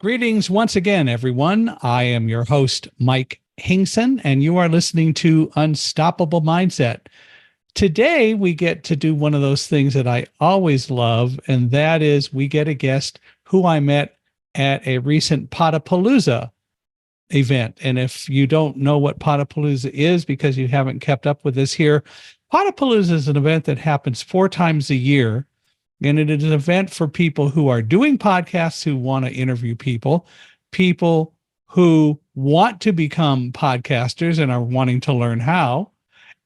Greetings once again, everyone. I am your host, Mike Hingson, and you are listening to Unstoppable Mindset. Today, we get to do one of those things that I always love, and that is we get a guest who I met at a recent Potapalooza event. And if you don't know what Potapalooza is because you haven't kept up with this here, Potapalooza is an event that happens 4 times a year. And it is an event for people who are doing podcasts, who want to interview people who want to become podcasters and are wanting to learn how.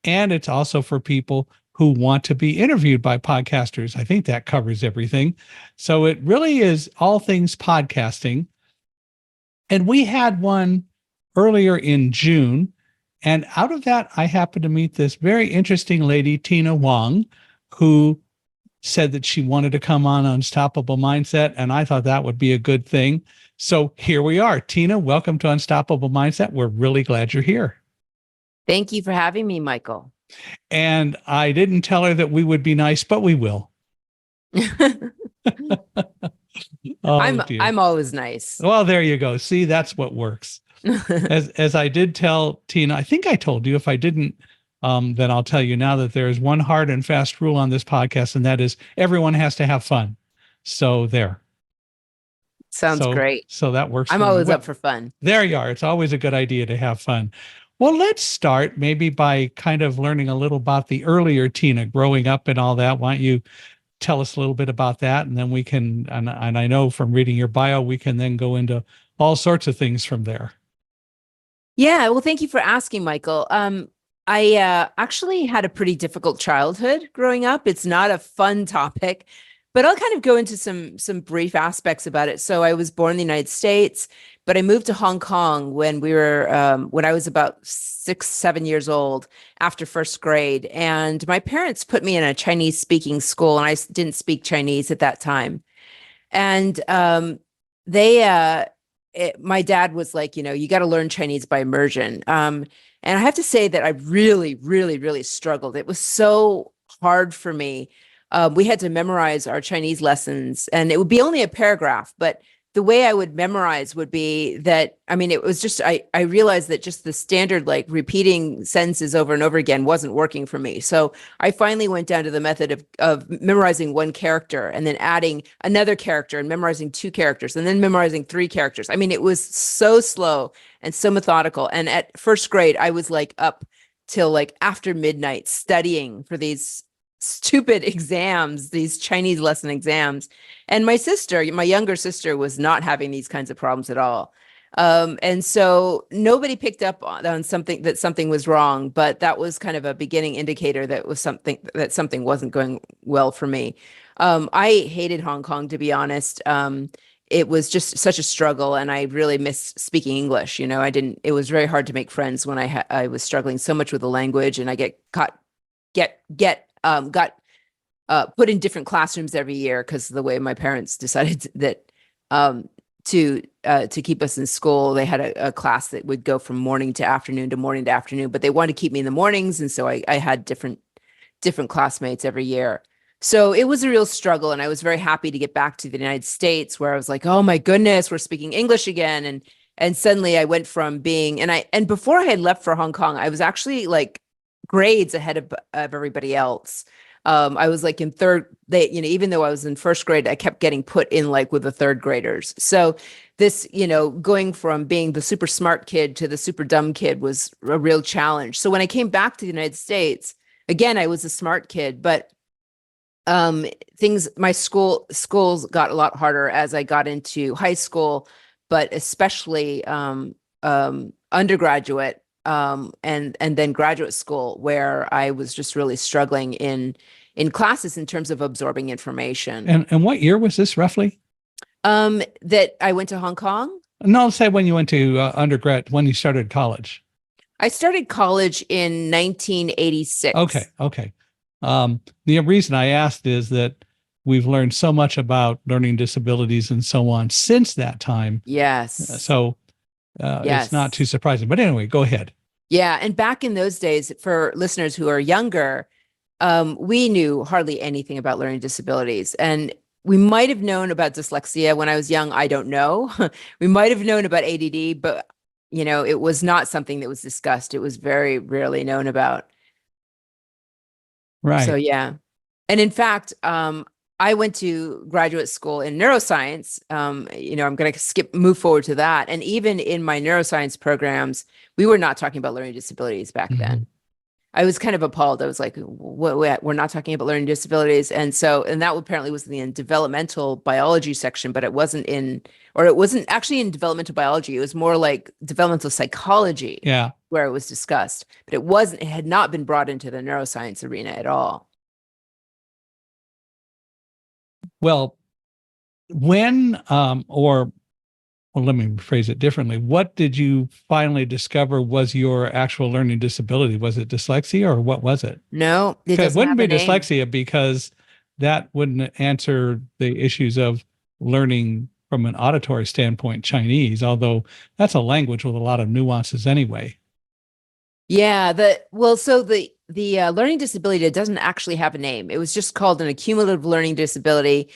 And it's also for people who want to be interviewed by podcasters. I think that covers everything. So it really is all things podcasting. And we had one earlier in June. And out of that, I happened to meet this very interesting lady, Tina Huang, who said that she wanted to come on Unstoppable Mindset, and I thought that would be a good thing. So here we are. Tina, welcome to Unstoppable Mindset. We're really glad you're here. Thank you for having me, Michael. And I didn't tell her that we would be nice, but we will. I'm always nice. Well, there you go. See, that's what works. As I did tell Tina, I think I told you. If I didn't, then I'll tell you now that there is one hard and fast rule on this podcast, and that is everyone has to have fun. So there. Sounds great. So that works. I'm always up for fun. There you are. It's always a good idea to have fun. Well, let's start maybe by kind of learning a little about the earlier Tina growing up and all that. Why don't you tell us a little bit about that? And then we can, and I know from reading your bio, we can then go into all sorts of things from there. Yeah. Well, thank you for asking, Michael. I actually had a pretty difficult childhood growing up. It's not a fun topic, but I'll kind of go into some brief aspects about it. So I was born in the United States, but I moved to Hong Kong when when I was about 6-7 years old after first grade. And my parents put me in a Chinese speaking school, and I didn't speak Chinese at that time. And my dad was like, you got to learn Chinese by immersion. And I have to say that I really, really, really struggled. It was so hard for me. We had to memorize our Chinese lessons, and it would be only a paragraph, but the way I would memorize would be that, it was just, I realized that just the standard, like repeating sentences over and over again wasn't working for me. So I finally went down to the method of memorizing one character and then adding another character and memorizing 2 characters and then memorizing 3 characters. It was so slow and so methodical. And at first grade, I was like up till like after midnight studying for these stupid exams, these Chinese lesson exams. And my younger sister, was not having these kinds of problems at all. And so nobody picked up on something was wrong, but that was kind of a beginning indicator that something wasn't going well for me. I hated Hong Kong, to be honest. It was just such a struggle, and I really missed speaking English. It was very hard to make friends when I was struggling so much with the language, and I got put in different classrooms every year because of the way my parents decided that to keep us in school. They had a class that would go from morning to afternoon, but they wanted to keep me in the mornings, and so I had different classmates every year. So it was a real struggle, and I was very happy to get back to the United States, where I was like, oh my goodness, we're speaking English again. And suddenly I went from being, and before I had left for Hong Kong, I was actually like grades ahead of everybody else. I was like in even though I was in first grade, I kept getting put in like with the third graders. So this, going from being the super smart kid to the super dumb kid was a real challenge. So when I came back to the United States, again, I was a smart kid, but my schools got a lot harder as I got into high school, but especially undergraduate. And then graduate school, where I was just really struggling in classes in terms of absorbing information. And what year was this roughly? That I went to Hong Kong? No, say when you went to undergrad, when you started college. I started college in 1986. Okay. The reason I asked is that we've learned so much about learning disabilities and so on since that time. Yes. So it's not too surprising. But anyway, go ahead. Yeah. And back in those days, for listeners who are younger, we knew hardly anything about learning disabilities. And we might have known about dyslexia when I was young. I don't know. We might have known about ADD, but it was not something that was discussed. It was very rarely known about. So Right. yeah. And in fact, I went to graduate school in neuroscience. I'm going to move forward to that. And even in my neuroscience programs, we were not talking about learning disabilities back Mhm. then. I was kind of appalled. I was like, what, we're not talking about learning disabilities. And that apparently was in the developmental biology section, but it wasn't actually in developmental biology. It was more like developmental psychology Yeah. where it was discussed, but it had not been brought into the neuroscience arena at all. Well, when, well, let me rephrase it differently. What did you finally discover was your actual learning disability? Was it dyslexia or what was it? No, it It doesn't wouldn't have a be name. dyslexia because that wouldn't answer the issues of learning from an auditory standpoint Chinese, although that's a language with a lot of nuances anyway. Yeah, so the learning disability doesn't actually have a name. It was just called an accumulative learning disability.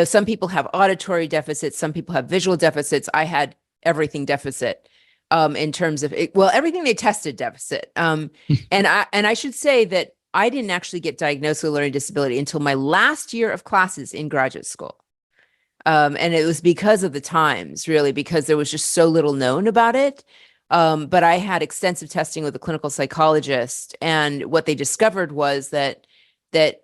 Some people have auditory deficits, some people have visual deficits. I had everything deficit in terms of it, well, everything they tested deficit. And I should say that I didn't actually get diagnosed with a learning disability until my last year of classes in graduate school. And it was because of the times, really, because there was just so little known about it. But I had extensive testing with a clinical psychologist, and what they discovered was that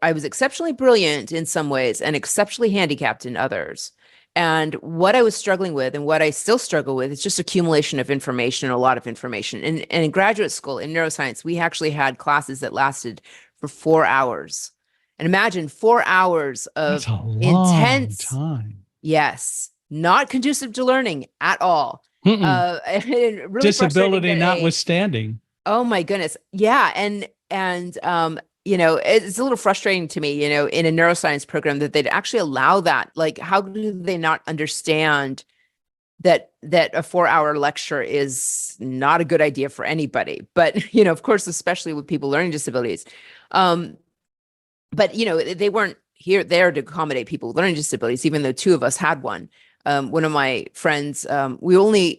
I was exceptionally brilliant in some ways and exceptionally handicapped in others. And what I was struggling with, and what I still struggle with, is just accumulation of information, a lot of information. And in graduate school in neuroscience, we actually had classes that lasted for 4 hours. And imagine 4 hours That's of a long intense. time. Yes, not conducive to learning at all. Mm-mm. And really frustrating Disability that notwithstanding. oh my goodness. Yeah, and it's a little frustrating to me, in a neuroscience program that they'd actually allow that. Like, how do they not understand that a 4 hour lecture is not a good idea for anybody? But, of course, especially with people learning disabilities. But they weren't there to accommodate people with learning disabilities, even though two of us had one. One of my friends, graduate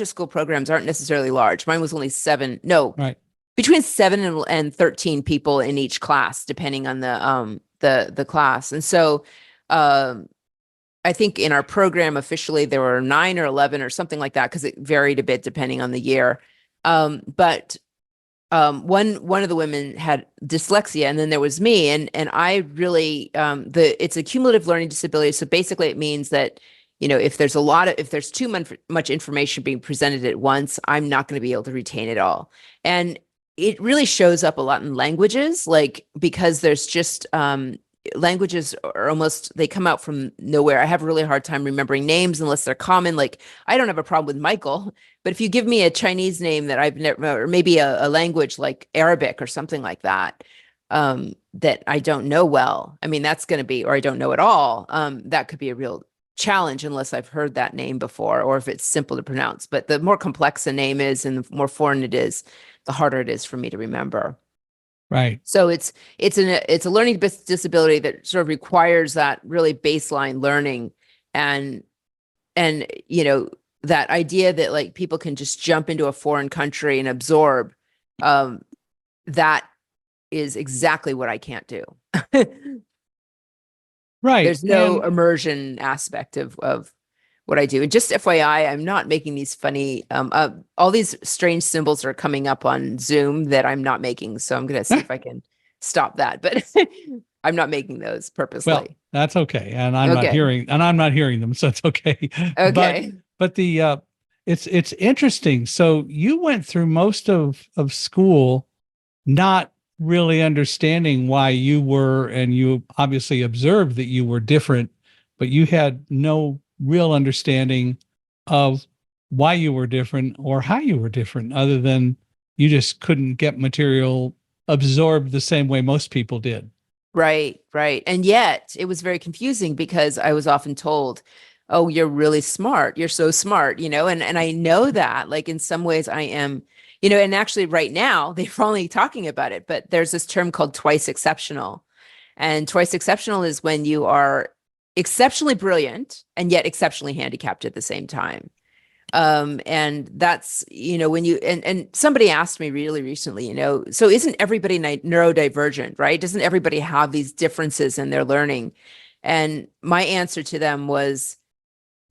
school programs aren't necessarily large. Mine was only seven, no, Right. between 7 and 13 people in each class, depending on the class. And so I think in our program officially there were 9 or 11 or something like that, because it varied a bit depending on the year. But one of the women had dyslexia, and then there was me, and I really it's a cumulative learning disability. So basically it means that if there's too much information being presented at once, I'm not going to be able to retain it all. And it really shows up a lot in languages, like, because there's just languages are almost, they come out from nowhere. I have a really hard time remembering names unless they're common. Like, I don't have a problem with Michael, but if you give me a Chinese name that I've never, or maybe a language like Arabic or something like that, that I don't know well, I mean, that's going to be, or I don't know at all, that could be a real challenge unless I've heard that name before, or if it's simple to pronounce. But the more complex a name is and the more foreign it is, the harder it is for me to remember. Right. So it's a learning disability that sort of requires that really baseline learning, and that idea that, like, people can just jump into a foreign country and absorb, that is exactly what I can't do. Right. There's no And immersion aspect of what I do. And just FYI, I'm not making these funny, all these strange symbols are coming up on Zoom that I'm not making. So I'm going to see if I can stop that, but I'm not making those well, purposely. that's okay. Okay. And I'm not hearing them, so it's okay. But Okay. the it's interesting. So you went through most of school not really understanding why you were, and you obviously observed that you were different, but you had no real understanding of why you were different or how you were different, other than you just couldn't get material absorbed the same way most people did. Right, right. And yet it was very confusing because I was often told, "Oh, you're really smart. You're so smart," and I know that, like, in some ways I am, and actually right now they're only talking about it, but there's this term called twice exceptional. And twice exceptional is when you are exceptionally brilliant and yet exceptionally handicapped at the same time. And that's, when you, and somebody asked me really recently, so isn't everybody neurodivergent, right? Doesn't everybody have these differences in their learning? And my answer to them was,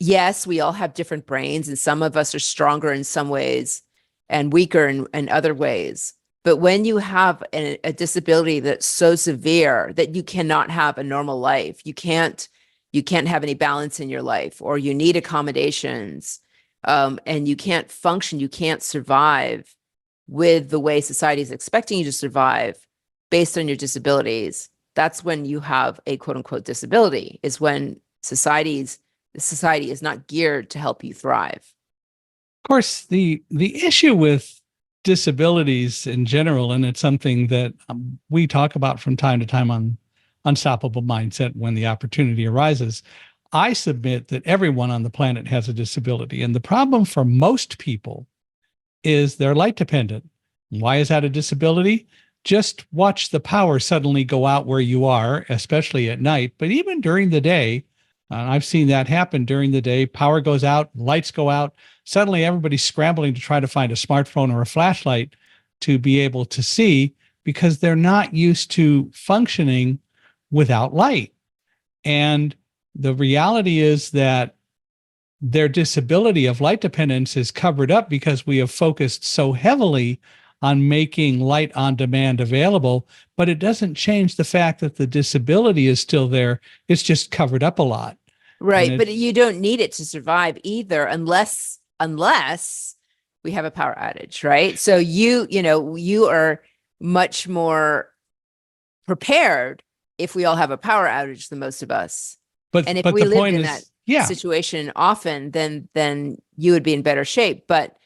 yes, we all have different brains, and some of us are stronger in some ways and weaker in other ways. But when you have a disability that's so severe that you cannot have a normal life, you can't have any balance in your life, or you need accommodations, and you can't function, you can't survive with the way society is expecting you to survive based on your disabilities. That's when you have a quote unquote disability, is when society is not geared to help you thrive. Of course, the issue with disabilities in general, and it's something that we talk about from time to time on Unstoppable Mindset when the opportunity arises. I submit that everyone on the planet has a disability. And the problem for most people is they're light dependent. Why is that a disability? Just watch the power suddenly go out where you are, especially at night. But even during the day, I've seen that happen during the day. Power goes out, lights go out. Suddenly everybody's scrambling to try to find a smartphone or a flashlight to be able to see, because they're not used to functioning without light. And the reality is that their disability of light dependence is covered up because we have focused so heavily on making light on demand available, but it doesn't change the fact that the disability is still there. It's just covered up a lot. Right. But you don't need it to survive either, unless we have a power outage, right? So you are much more prepared if we all have a power outage than most of us. And if we lived in that situation often, then you would be in better shape. But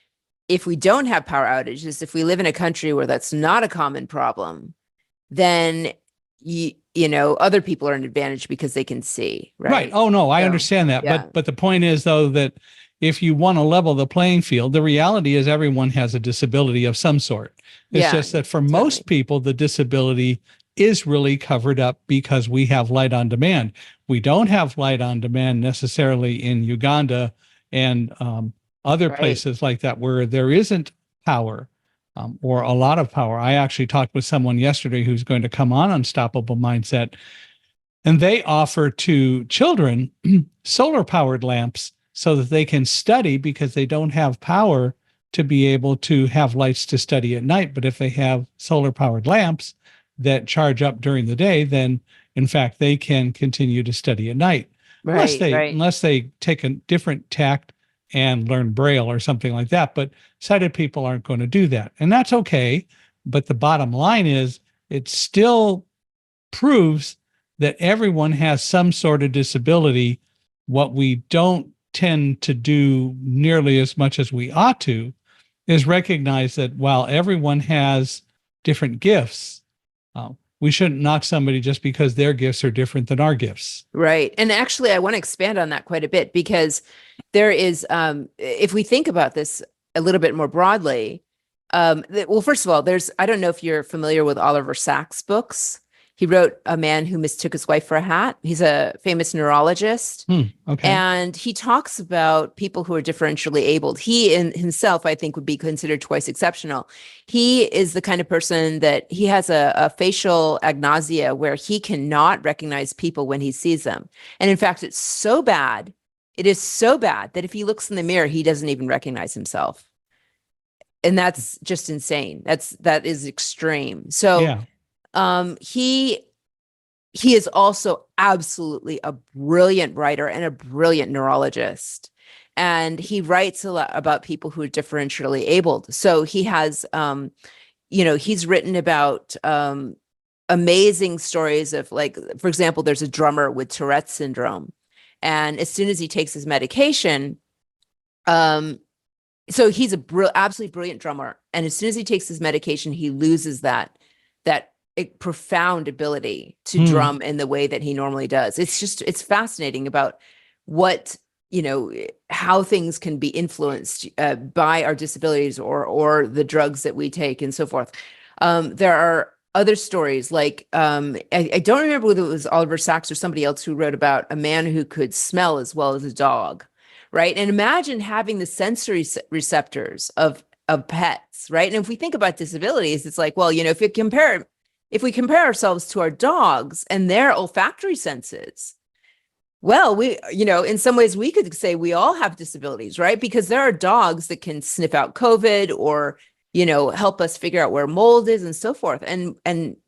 if we don't have power outages, if we live in a country where that's not a common problem, then other people are an advantage because they can see, right? Right. Oh no, I understand that. Yeah. But the point is, though, that if you want to level the playing field, the reality is everyone has a disability of some sort. It's just that for most people, the disability is really covered up because we have light on demand. We don't have light on demand necessarily in Uganda and other places like that where there isn't power or a lot of power. I actually talked with someone yesterday who's going to come on Unstoppable Mindset, and they offer to children solar powered lamps so that they can study, because they don't have power to be able to have lights to study at night. But if they have solar powered lamps that charge up during the day, then in fact they can continue to study at night. Unless they take a different tact and learn Braille or something like that. But sighted people aren't going to do that. And that's okay. But the bottom line is, it still proves that everyone has some sort of disability. What we don't tend to do nearly as much as we ought to is recognize that while everyone has different gifts, we shouldn't knock somebody just because their gifts are different than our gifts. Right. And actually, I want to expand on that quite a bit, because there is, if we think about this a little bit more broadly, well, first of all, I don't know if you're familiar with Oliver Sacks' books. He wrote A Man Who Mistook His Wife for a Hat. He's a famous neurologist. Okay. And he talks about people who are differentially abled. He in himself, I think, would be considered twice exceptional. He is the kind of person that he has a facial agnosia where he cannot recognize people when he sees them. And in fact, it's so bad. It is so bad that if he looks in the mirror, he doesn't even recognize himself. And that's just insane. That is extreme. So yeah. He is also absolutely a brilliant writer and a brilliant neurologist. And he writes a lot about people who are differentially abled. So he has, he's written about amazing stories of, like, for example, there's a drummer with Tourette's syndrome. And as soon as he takes his medication, so he's absolutely brilliant drummer. And as soon as he takes his medication, he loses that profound ability to drum in the way that he normally does. It's fascinating about what, how things can be influenced by our disabilities or the drugs that we take and so forth. There are other stories like I don't remember whether it was Oliver Sacks or somebody else who wrote about a man who could smell as well as a dog, right? And imagine having the sensory receptors of pets, right? And if we think about disabilities, it's like, well, if we compare ourselves to our dogs and their olfactory senses, well, in some ways we could say we all have disabilities, right? Because there are dogs that can sniff out COVID or, help us figure out where mold is and so forth. And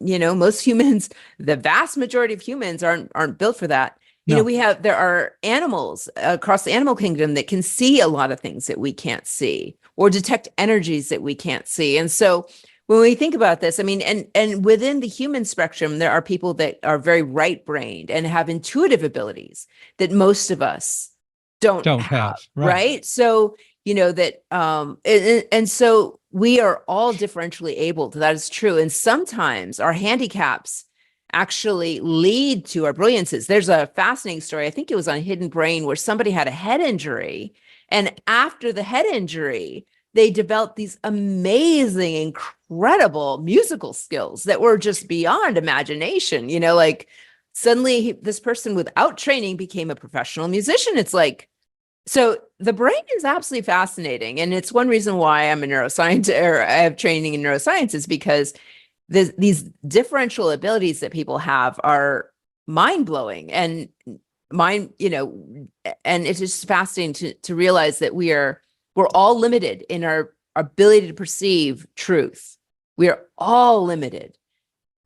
most humans, the vast majority of humans aren't built for that. No. There are animals across the animal kingdom that can see a lot of things that we can't see or detect energies that we can't see. And so when we think about this, I mean, and within the human spectrum, there are people that are very right-brained and have intuitive abilities that most of us don't have, Right. right? So, and so we are all differentially abled. That is true. And sometimes our handicaps actually lead to our brilliances. There's a fascinating story. I think it was on Hidden Brain where somebody had a head injury. And after the head injury, they developed these amazing, incredible musical skills that were just beyond imagination. Like suddenly this person without training became a professional musician. It's like, so the brain is absolutely fascinating. And it's one reason why I'm a neuroscientist or I have training in neuroscience is because these differential abilities that people have are mind blowing and and it's just fascinating to realize that we're all limited in our ability to perceive truth. We are all limited.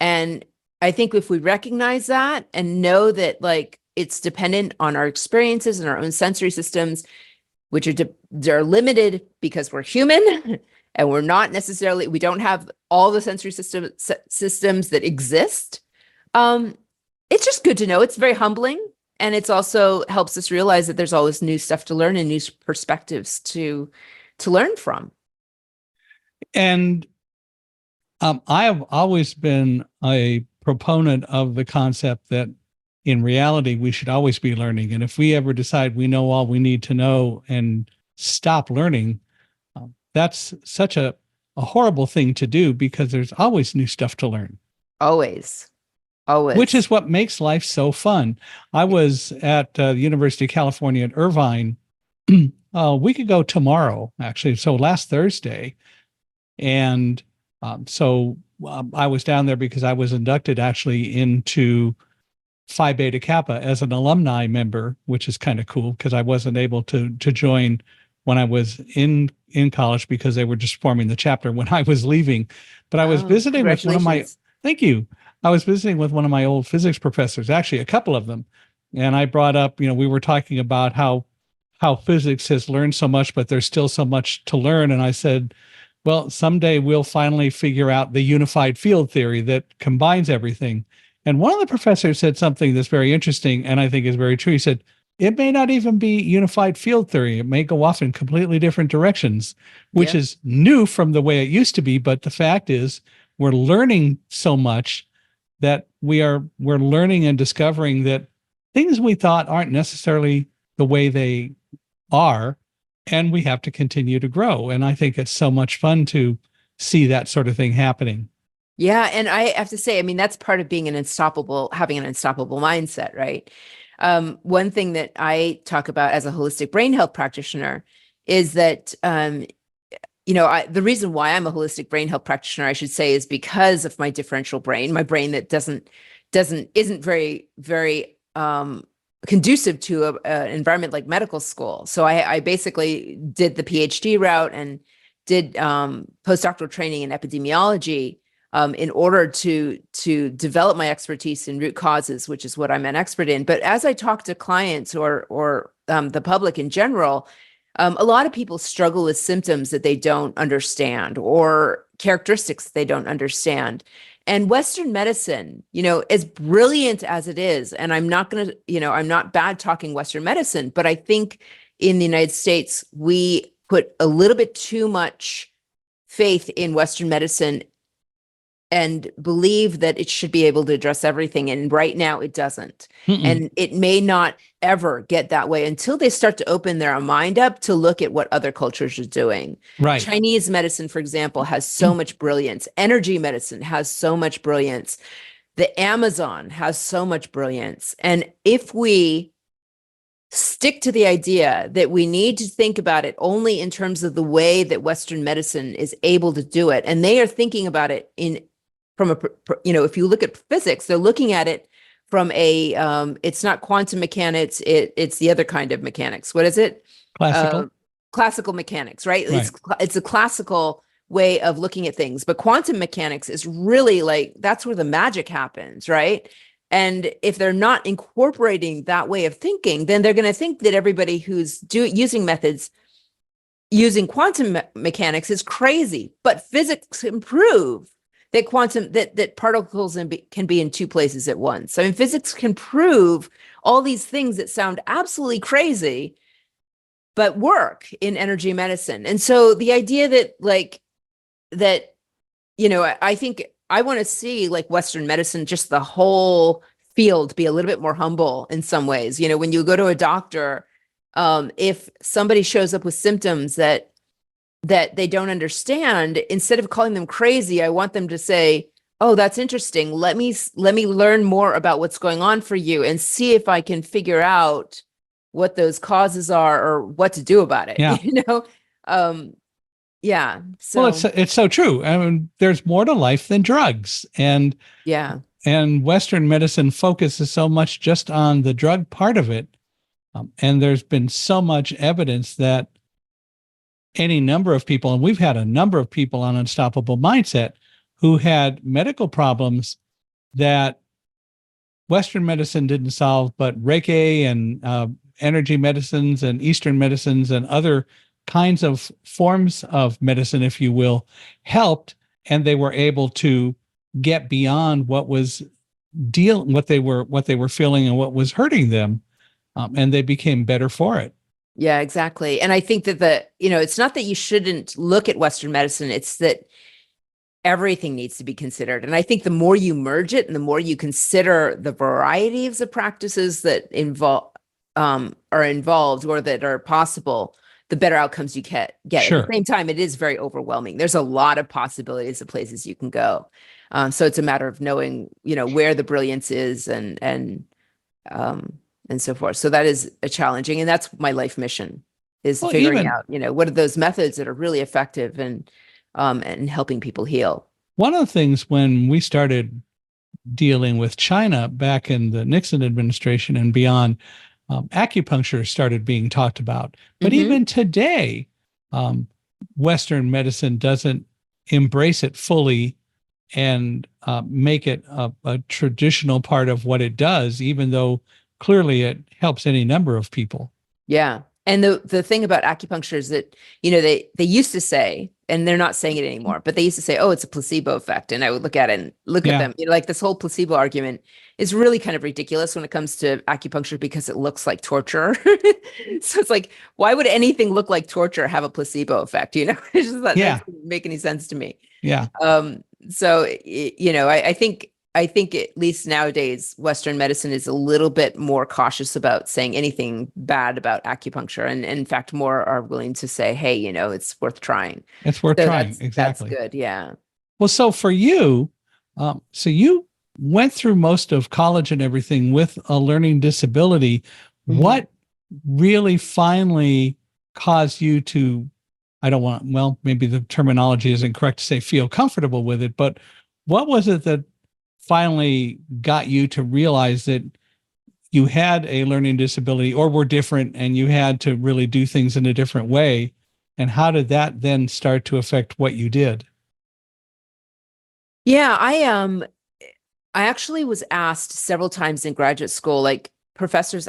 And I think if we recognize that and know that like it's dependent on our experiences and our own sensory systems, which are limited because we're human and we don't have all the sensory systems that exist. It's just good to know. It's very humbling. And it's also helps us realize that there's always new stuff to learn and new perspectives to learn from. And I have always been a proponent of the concept that in reality, we should always be learning. And if we ever decide we know all we need to know and stop learning, that's such a horrible thing to do because there's always new stuff to learn. Always. Which is what makes life so fun. I was at the University of California at Irvine a week ago tomorrow, actually. So last Thursday. And I was down there because I was inducted actually into Phi Beta Kappa as an alumni member, which is kind of cool because I wasn't able to join when I was in college because they were just forming the chapter when I was leaving. But I was visiting with one of my, thank you. I was visiting with one of my old physics professors, actually a couple of them. And I brought up, we were talking about how physics has learned so much, but there's still so much to learn. And I said, well, someday we'll finally figure out the unified field theory that combines everything. And one of the professors said something that's very interesting, and I think is very true. He said, it may not even be unified field theory. It may go off in completely different directions, which is new from the way it used to be. But the fact is, we're learning so much that we're learning and discovering that things we thought aren't necessarily the way they are, and we have to continue to grow. And I think it's so much fun to see that sort of thing happening. Yeah. And I have to say, I mean, that's part of being having an unstoppable mindset, right? One thing that I talk about as a holistic brain health practitioner is that, the reason why I'm a holistic brain health practitioner, I should say, is because of my differential brain, my brain that isn't very, very, conducive to an environment like medical school. So I basically did the PhD route and did postdoctoral training in epidemiology in order to develop my expertise in root causes, which is what I'm an expert in. But as I talk to clients or the public in general, a lot of people struggle with symptoms that they don't understand or characteristics they don't understand. And Western medicine, as brilliant as it is, and I'm not bad talking Western medicine, but I think in the United States, we put a little bit too much faith in Western medicine and believe that it should be able to address everything. And right now it doesn't. Mm-mm. And it may not ever get that way until they start to open their mind up to look at what other cultures are doing. Right. Chinese medicine, for example, has so much brilliance. Energy medicine has so much brilliance. The Amazon has so much brilliance. And if we stick to the idea that we need to think about it only in terms of the way that Western medicine is able to do it, and they are thinking about it from a, if you look at physics, they're looking at it from a, it's not quantum mechanics, it's the other kind of mechanics. What is it? Classical. Classical mechanics, right? Right. It's a classical way of looking at things, but quantum mechanics is really like, that's where the magic happens, right? And if they're not incorporating that way of thinking, then they're going to think that everybody who's using methods using quantum mechanics is crazy. But physics can prove that that particles can be in two places at once. I mean, physics can prove all these things that sound absolutely crazy, but work in energy medicine. And so the idea that I think I want to see like Western medicine, just the whole field, be a little bit more humble in some ways. When you go to a doctor, if somebody shows up with symptoms that they don't understand, instead of calling them crazy, I want them to say, "Oh, that's interesting. Let me learn more about what's going on for you and see if I can figure out what those causes are or what to do about it." Yeah. Yeah. So, Well, it's so true. I mean, there's more to life than drugs, and yeah. Western medicine focuses so much just on the drug part of it, and there's been so much evidence that any number of people, and we've had a number of people on Unstoppable Mindset who had medical problems that Western medicine didn't solve, but Reiki and energy medicines and Eastern medicines and other kinds of forms of medicine, if you will, helped, and they were able to get beyond what they were feeling and what was hurting them, and they became better for it. Yeah, exactly. And I think that it's not that you shouldn't look at Western medicine, it's that everything needs to be considered. And I think the more you merge it and the more you consider the varieties of practices that are involved or that are possible, the better outcomes you get. Sure. At the same time, it is very overwhelming. There's a lot of possibilities of places you can go. So it's a matter of knowing, where the brilliance is and so forth. So that is a challenging, and that's my life mission, is figuring out, what are those methods that are really effective and helping people heal. One of the things when we started dealing with China back in the Nixon administration and beyond, acupuncture started being talked about. But even today, Western medicine doesn't embrace it fully and make it a traditional part of what it does, even though clearly it helps any number of people. Yeah. And the thing about acupuncture is that, they used to say, and they're not saying it anymore, but they used to say, "Oh, it's a placebo effect." And I would look at it and look at them, like this whole placebo argument is really kind of ridiculous when it comes to acupuncture because it looks like torture. So it's like, why would anything look like torture have a placebo effect? It's just that doesn't make any sense to me. Yeah. So, I think at least nowadays, Western medicine is a little bit more cautious about saying anything bad about acupuncture. And in fact, more are willing to say, "Hey, it's worth trying." It's worth trying. Exactly. That's good. Yeah. Well, so for you, so you went through most of college and everything with a learning disability. Mm-hmm. What really finally caused you to, maybe the terminology isn't correct to say feel comfortable with it, but what was it that finally got you to realize that you had a learning disability or were different and you had to really do things in a different way? And how did that then start to affect what you did? Yeah, I actually was asked several times in graduate school, like professors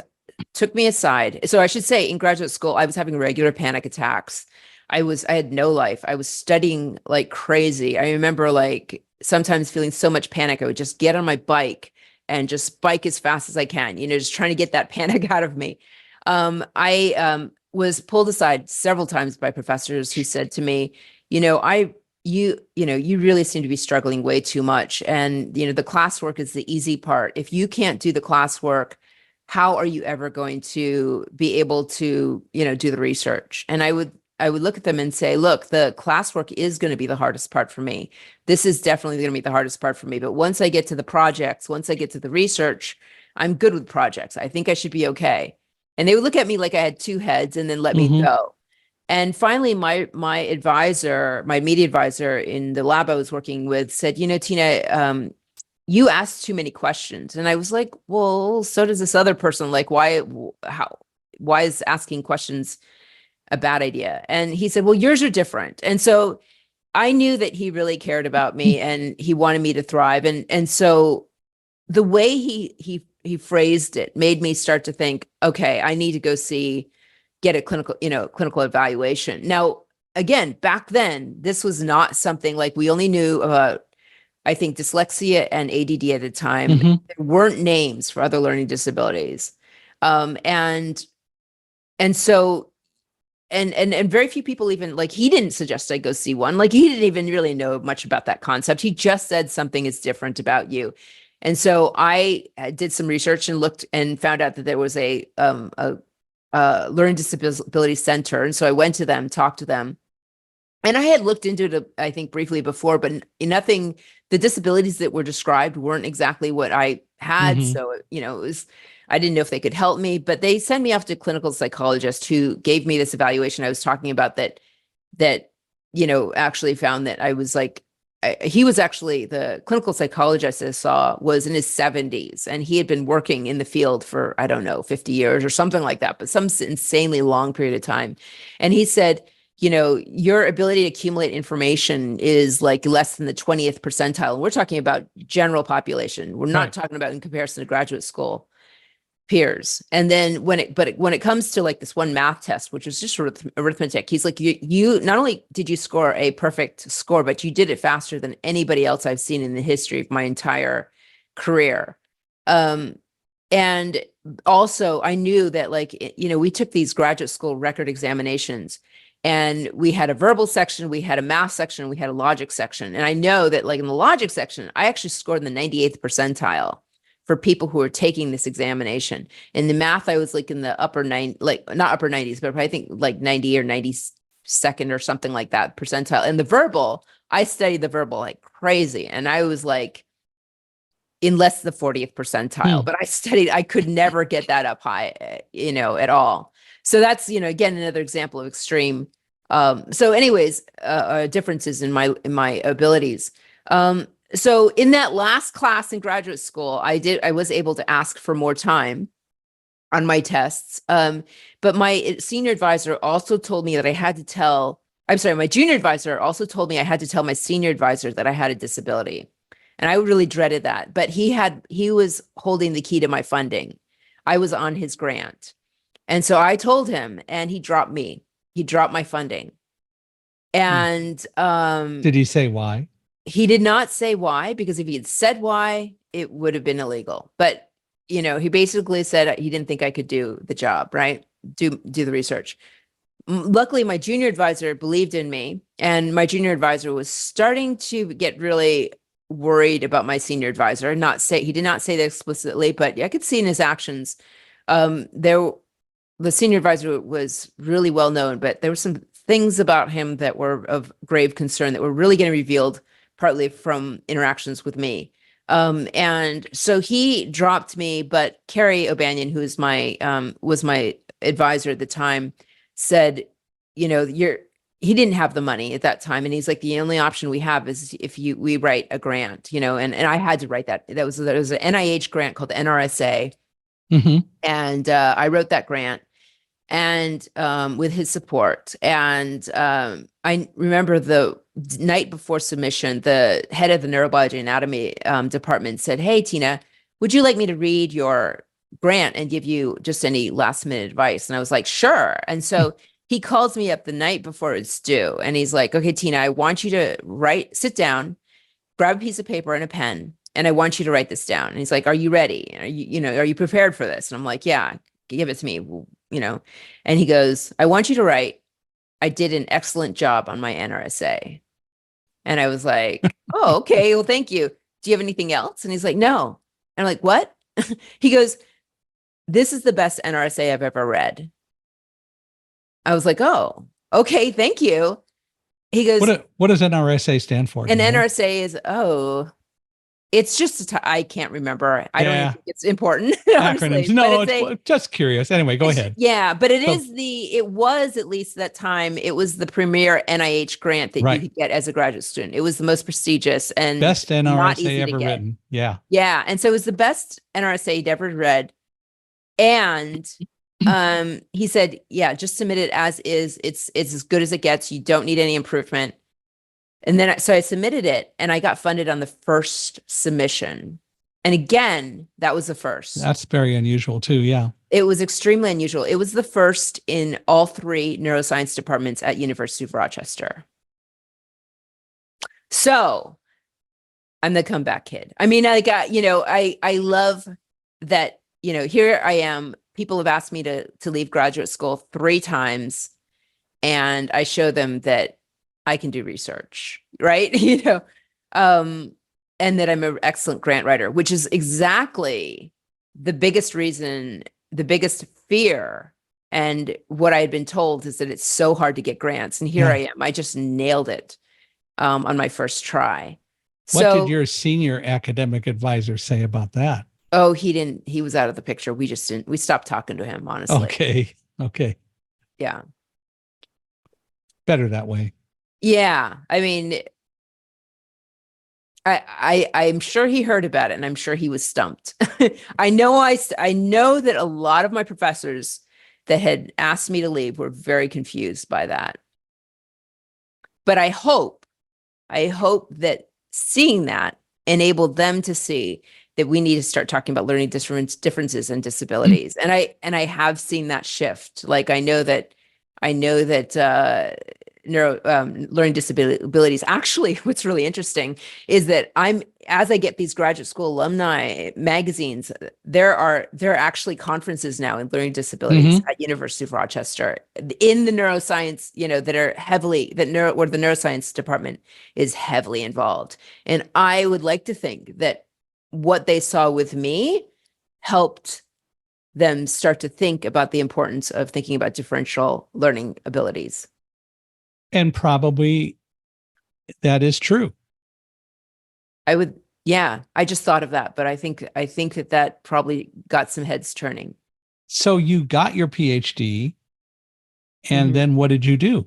took me aside. So I should say in graduate school, I was having regular panic attacks. I had no life. I was studying like crazy. I remember like sometimes feeling so much panic, I would just get on my bike and just bike as fast as I can, just trying to get that panic out of me. I was pulled aside several times by professors who said to me, you really seem to be struggling way too much. And, the classwork is the easy part. If you can't do the classwork, how are you ever going to be able to, do the research? And I would look at them and say, look, the classwork is going to be the hardest part for me. This is definitely going to be the hardest part for me. But once I get to the projects, once I get to the research, I'm good with projects. I think I should be okay. And they would look at me like I had two heads and then let me Mhm. go. And finally, my advisor, my media advisor in the lab I was working with said, Tina, you asked too many questions. And I was like, well, so does this other person. Like, why is asking questions a bad idea? And he said, well, yours are different. And so I knew that he really cared about me and he wanted me to thrive. And so the way he phrased it made me start to think, okay, I need to go get a clinical evaluation. Now, again, back then, this was not something like we only knew about, I think, dyslexia and ADD at the time. Mhm. There weren't names for other learning disabilities. And so and very few people even, like, he didn't suggest I go see one. Like, he didn't even really know much about that concept. He just said something is different about you. And so I did some research and looked and found out that there was a learning disability center. And so I went to them, talked to them, and I had looked into it, I think, briefly before, but nothing, the disabilities that were described weren't exactly what I had. Mhm. So, I didn't know if they could help me, but they sent me off to a clinical psychologist who gave me this evaluation I was talking about that, actually found that I was like, he was actually, the clinical psychologist I saw was in his 70s, and he had been working in the field for, I don't know, 50 years or something like that, but some insanely long period of time. And he said, your ability to accumulate information is like less than the 20th percentile. And we're talking about general population. We're not Right. talking about in comparison to graduate school peers. And then when it comes to like this one math test, which is just sort of arithmetic, he's like, you not only did you score a perfect score, but you did it faster than anybody else I've seen in the history of my entire career. And also I knew that, like, we took these graduate school record examinations, and we had a verbal section, we had a math section, we had a logic section. And I know that, like, in the logic section, I actually scored in the 98th percentile for people who are taking this examination. In the math, I was like in the upper nine, like not upper 90s, but I think like 90 or 92nd or something like that percentile. And the verbal, I studied the verbal like crazy. And I was like in less than the 40th percentile, Hmm. but I could never get that up high, at all. So that's, again, another example of extreme. So anyways, differences in my abilities. So in that last class in graduate school, I was able to ask for more time on my tests. But my senior advisor also told me that my junior advisor also told me I had to tell my senior advisor that I had a disability. And I really dreaded that. But he was holding the key to my funding. I was on his grant. And so I told him, and he dropped me. He dropped my funding. Hmm. And Did he say why? he did not say why, because if he had said why, it would have been illegal. But, he basically said he didn't think I could do the job, right? Do the research. Luckily, my junior advisor believed in me, and my junior advisor was starting to get really worried about my senior advisor. He did not say that explicitly, but I could see in his actions. The senior advisor was really well known, but there were some things about him that were of grave concern that were really getting revealed partly from interactions with me. And so he dropped me, but Carrie O'Banion, who was my advisor at the time, said, he didn't have the money at that time. And he's like, the only option we have is if we write a grant, and I had to write that. There was an NIH grant called the NRSA. Hmm. And I wrote that grant, and with his support. And I remember the night before submission, the head of the neurobiology anatomy department said, "Hey, Tina, would you like me to read your grant and give you just any last minute advice?" And I was like, "Sure." And so he calls me up the night before it's due, and he's like, "Okay, Tina, I want you to sit down, grab a piece of paper and a pen, and I want you to write this down." And he's like, "Are you ready? Are you prepared for this?" And I'm like, "Yeah, give it to me." And he goes, "I want you to write, I did an excellent job on my NRSA." And I was like, oh, okay. Well, thank you. Do you have anything else? And he's like, no. And I'm like, what? He goes, this is the best NRSA I've ever read. I was like, oh, okay. Thank you. He goes, What does NRSA stand for? and NRSA is, oh, it's just, I can't remember. I don't even think it's important, honestly. Acronyms. No, it's just curious. Anyway, go ahead. Yeah, but it was at least that time, it was the premier NIH grant that you could get as a graduate student. It was the most prestigious and best NRSA not easy ever to get. written. Yeah. Yeah. And so it was the best NRSA he'd ever read. And he said, yeah, just submit it as is. It's as good as it gets. You don't need any improvement. And then so I submitted it and I got funded on the first submission. And again, that was the first. That's very unusual too. Yeah. It was extremely unusual. It was the first in all 3 neuroscience departments at University of Rochester. So I'm the comeback kid. I mean, I got, I love that, here I am. People have asked me to leave graduate school 3 times and I show them that I can do research, right? And that I'm an excellent grant writer, which is exactly the biggest reason, the biggest fear. And what I had been told is that it's so hard to get grants. And here I am. I just nailed it on my first try. What did your senior academic advisor say about that? Oh, he was out of the picture. We stopped talking to him, honestly. Okay. Yeah. Better that way. Yeah. I mean, I'm sure he heard about it and I'm sure he was stumped. I know that a lot of my professors that had asked me to leave were very confused by that. But I hope that seeing that enabled them to see that we need to start talking about learning differences and disabilities. And I have seen that shift. Like I know that learning disabilities. Actually, what's really interesting is that as I get these graduate school alumni magazines, there are actually conferences now in learning disabilities at University of Rochester in the neuroscience, that are where the neuroscience department is heavily involved. And I would like to think that what they saw with me helped them start to think about the importance of thinking about differential learning abilities. And probably that is true. I just thought of that, but I think that probably got some heads turning. So you got your PhD, and then what did you do?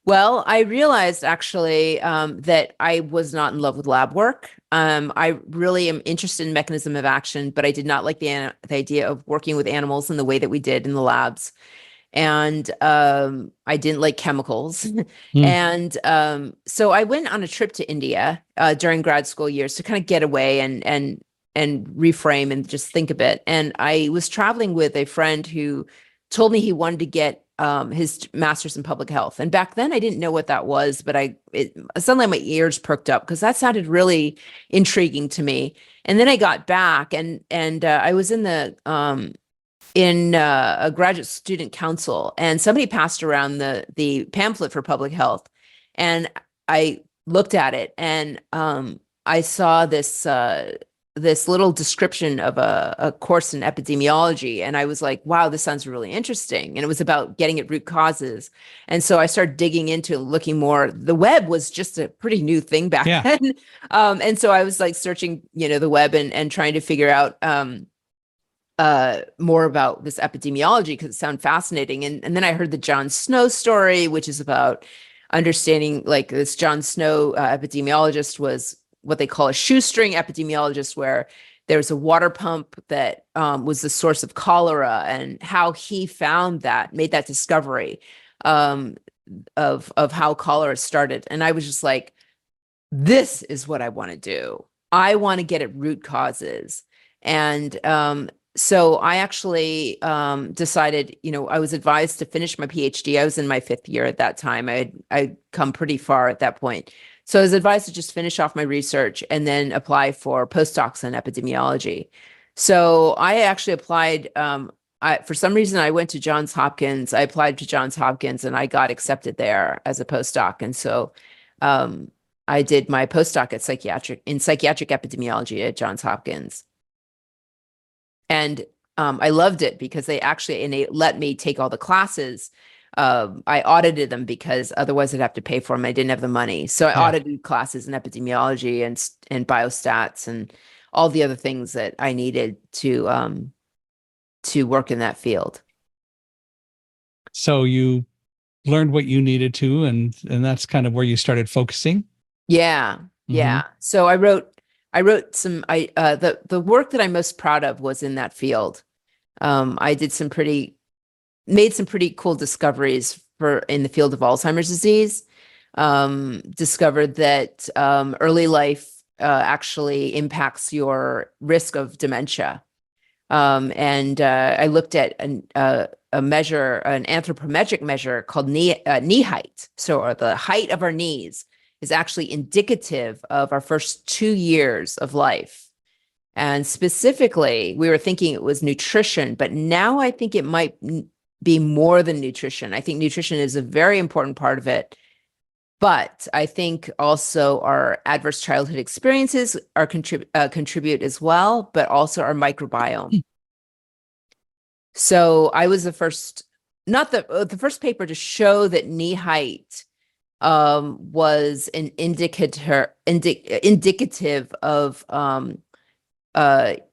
Well, I realized actually that I was not in love with lab work. I really am interested in mechanism of action, but I did not like the idea of working with animals in the way that we did in the labs. And I didn't like chemicals. And so I went on a trip to India during grad school years to kind of get away and reframe and just think a bit. And I was traveling with a friend who told me he wanted to get his master's in public health. And back then I didn't know what that was, but suddenly my ears perked up because that sounded really intriguing to me. And then I got back and I was in a graduate student council, and somebody passed around the pamphlet for public health, and I looked at it, and I saw this little description of a course in epidemiology, and I was like, wow, this sounds really interesting. And it was about getting at root causes. And so I started digging into looking more. The web was just a pretty new thing back then. And so I was like searching, the web and trying to figure out more about this epidemiology because it sounded fascinating. And then I heard the John Snow story, which is about understanding like this John Snow epidemiologist was what they call a shoestring epidemiologist, where there's a water pump that was the source of cholera, and how he made that discovery of how cholera started. And I was just like, this is what I want to do. I want to get at root causes. And so I actually decided, I was advised to finish my PhD. I was in my 5th year at that time. I'd come pretty far at that point. So I was advised to just finish off my research and then apply for postdocs in epidemiology. So I actually applied. For some reason, I went to Johns Hopkins. I applied to Johns Hopkins and I got accepted there as a postdoc. And so I did my postdoc at psychiatric epidemiology at Johns Hopkins. And I loved it because they let me take all the classes. I audited them because otherwise I'd have to pay for them. I didn't have the money. So I audited classes in epidemiology and biostats and all the other things that I needed to work in that field. So you learned what you needed to, and that's kind of where you started focusing. Yeah. Yeah. So I wrote some, the work that I'm most proud of was in that field. I made some pretty cool discoveries in the field of Alzheimer's disease. Discovered that early life actually impacts your risk of dementia. And I looked at a measure, an anthropometric measure called knee height. So the height of our knees is actually indicative of our first 2 years of life. And specifically, we were thinking it was nutrition, but now I think it might be more than nutrition. I think nutrition is a very important part of it. But I think also our adverse childhood experiences contribute as well, but also our microbiome. So I was the first, not the first paper to show that knee height was an indicative of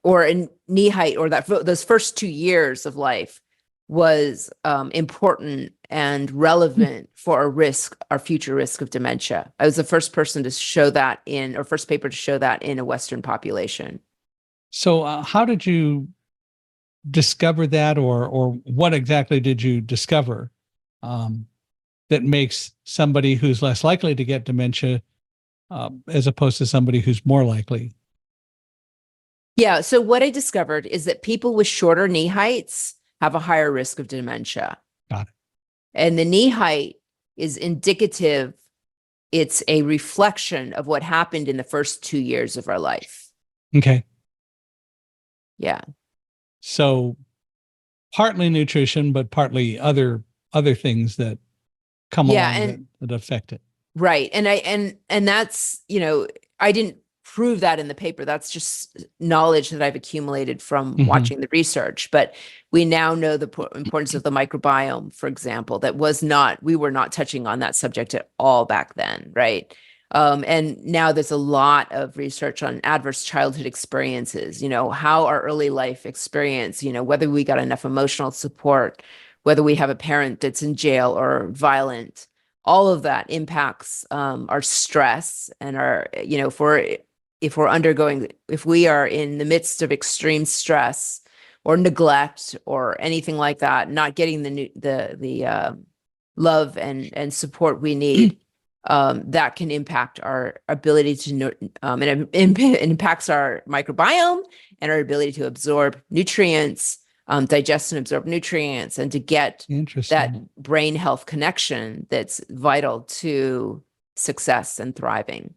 or in knee height, or that those first 2 years of life was important and relevant for our future risk of dementia. I was the first person to show that first paper to show that in a Western population. So how did you discover that, or what exactly did you discover that makes somebody who's less likely to get dementia as opposed to somebody who's more likely? Yeah. So what I discovered is that people with shorter knee heights have a higher risk of dementia. Got it. And the knee height is indicative. It's a reflection of what happened in the first 2 years of our life. Okay. Yeah. So partly nutrition, but partly other things that come along that affect it. Right. And that's, I didn't prove that in the paper. That's just knowledge that I've accumulated from watching the research. But we now know the importance of the microbiome, for example, we were not touching on that subject at all back then. Right. And now there's a lot of research on adverse childhood experiences, how our early life experience, whether we got enough emotional support, whether we have a parent that's in jail or violent, all of that impacts our stress and our, if we are in the midst of extreme stress or neglect or anything like that, not getting the love and support we need, that can impact our ability to and it impacts our microbiome and our ability to absorb nutrients, digest and absorb nutrients, and to get that brain health connection that's vital to success and thriving.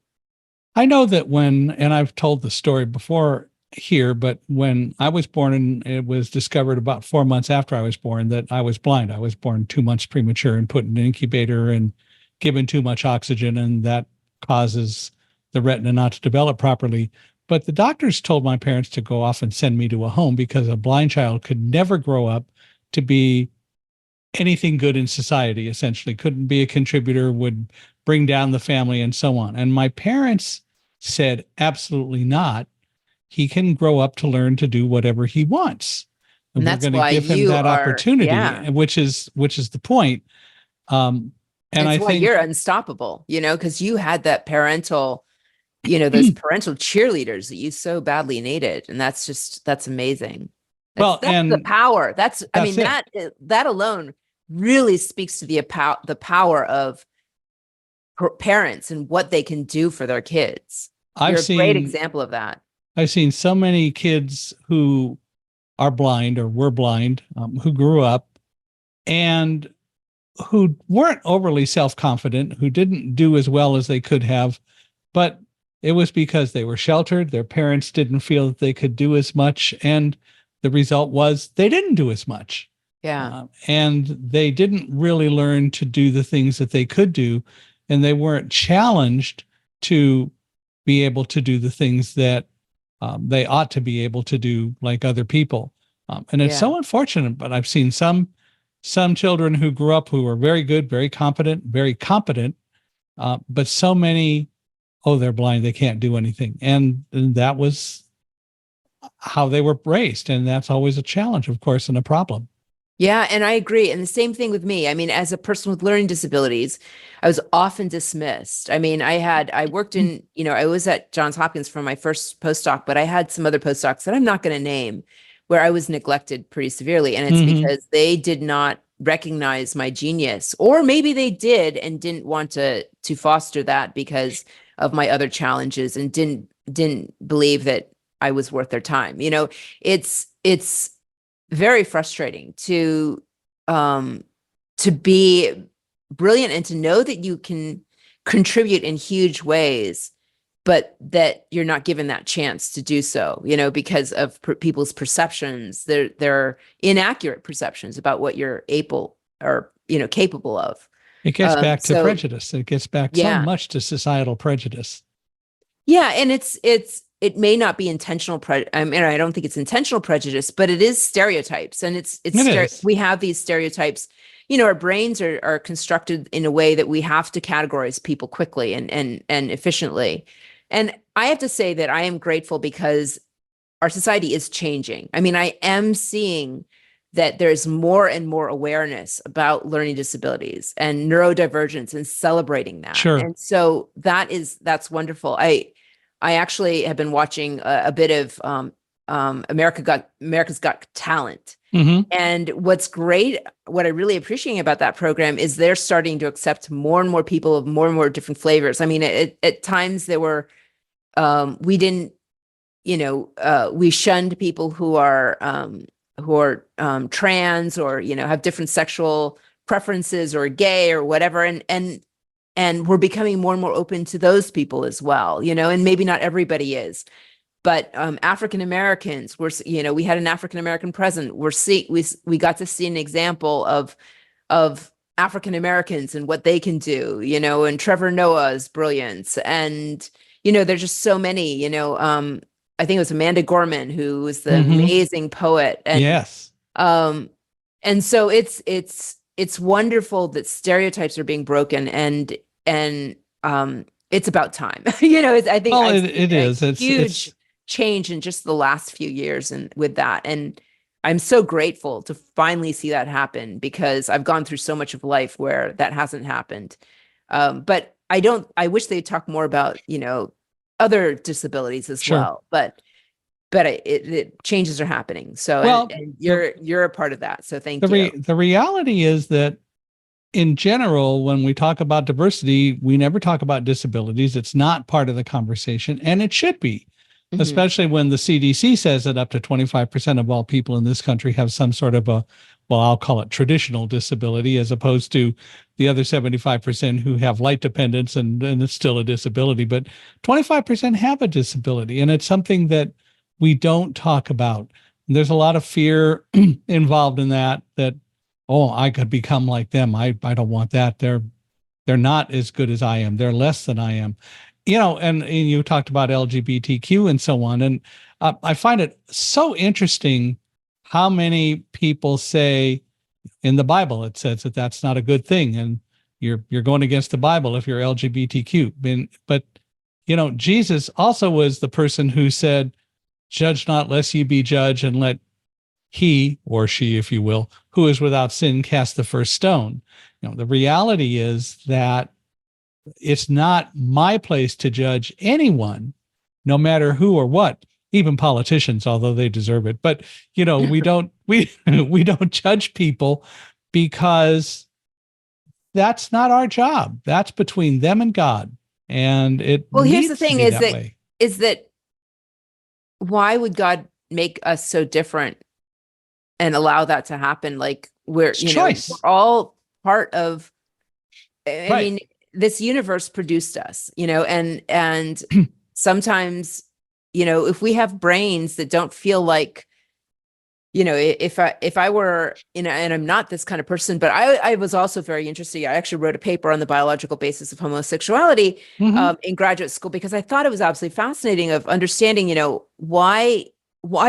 I know that and I've told the story before here, but when I was born, and it was discovered about 4 months after I was born that I was blind. I was born 2 months premature and put in an incubator and given too much oxygen, and that causes the retina not to develop properly. But the doctors told my parents to go off and send me to a home because a blind child could never grow up to be anything good in society, essentially. Couldn't be a contributor, would bring down the family, and so on. And my parents said, absolutely not. He can grow up to learn to do whatever he wants. And we're going to give him that opportunity, which is the point. And I think you're unstoppable, because you had that parental, those parental cheerleaders that you so badly needed. And that's amazing. That's the power. That alone really speaks to the power of parents and what they can do for their kids. You're a great example of that. I've seen so many kids who are blind or were blind, who grew up and who weren't overly self-confident, who didn't do as well as they could have, but it was because they were sheltered. Their parents didn't feel that they could do as much. And the result was they didn't do as much. Yeah. And they didn't really learn to do the things that they could do. and they weren't challenged to be able to do the things that they ought to be able to do like other people. And it's Yeah. so unfortunate, but I've seen some children who grew up who were very good, very competent, but so many, oh, they're blind, they can't do anything. And that was how they were raised. And that's always a challenge, of course, and a problem. Yeah, and I agree. And the same thing with me. I mean, as a person with learning disabilities, I was often dismissed. I mean, I worked in, I was at Johns Hopkins for my first postdoc, but I had some other postdocs that I'm not going to name where I was neglected pretty severely. And it's Mm-hmm. because they did not recognize my genius, or maybe they did and didn't want to foster that because of my other challenges and didn't believe that I was worth their time. It's very frustrating to be brilliant and to know that you can contribute in huge ways, but that you're not given that chance to do so, because of people's perceptions. They're inaccurate perceptions about what you're able or capable of. It gets back to So prejudice. It gets back so yeah. much to societal prejudice. Yeah, and it may not be intentional I mean, I don't think it's intentional prejudice, but it is stereotypes, and It is. we have these stereotypes. Our brains are constructed in a way that we have to categorize people quickly and efficiently. And I have to say that I am grateful because our society is changing. I mean, I am seeing that there's more and more awareness about learning disabilities and neurodivergence and celebrating that. Sure. And so that's wonderful. I actually have been watching a bit of America's Got Talent. Mm-hmm. And what I really appreciate about that program is they're starting to accept more and more people of more and more different flavors. I mean, at times there were, we didn't, we shunned people who are trans or, have different sexual preferences or gay or whatever. And we're becoming more and more open to those people as well, and maybe not everybody is, but African Americans, we had an African American president. We got to see an example of African Americans and what they can do, and Trevor Noah's brilliance. And, there's just so many, I think it was Amanda Gorman, who was the amazing poet. And yes. And so it's wonderful that stereotypes are being broken, and it's about time. I think it is. It's huge change in just the last few years, and with that, and I'm so grateful to finally see that happen, because I've gone through so much of life where that hasn't happened. But I wish they'd talk more about, other disabilities as well, but changes are happening. So, and you're a part of that. So thank you. The reality is that in general, when we talk about diversity, we never talk about disabilities. It's not part of the conversation, and it should be, especially when the CDC says that up to 25% of all people in this country have some sort of I'll call it traditional disability, as opposed to the other 75% who have light dependence and it's still a disability. But 25% have a disability, and it's something that we don't talk about. And there's a lot of fear involved in that, oh, I could become like them. I don't want that. They're not as good as I am. They're less than I am. And you talked about LGBTQ and so on. And I find it so interesting how many people say in the Bible, it says that that's not a good thing. And you're going against the Bible if you're LGBTQ. But Jesus also was the person who said, judge not lest ye be judged, and let he or she, if you will, who is without sin cast the first stone. The reality is that it's not my place to judge anyone, no matter who or what, even politicians, although they deserve it. But, we don't judge people, because that's not our job. That's between them and God. And here's the thing is that why would God make us so different and allow that to happen? Like we're all part of, I mean, this universe produced us, and sometimes, if we have brains that don't feel like if I were, and I'm not this kind of person, but I was also very interested. I actually wrote a paper on the biological basis of homosexuality Hmm. in graduate school because I thought it was absolutely fascinating of understanding, why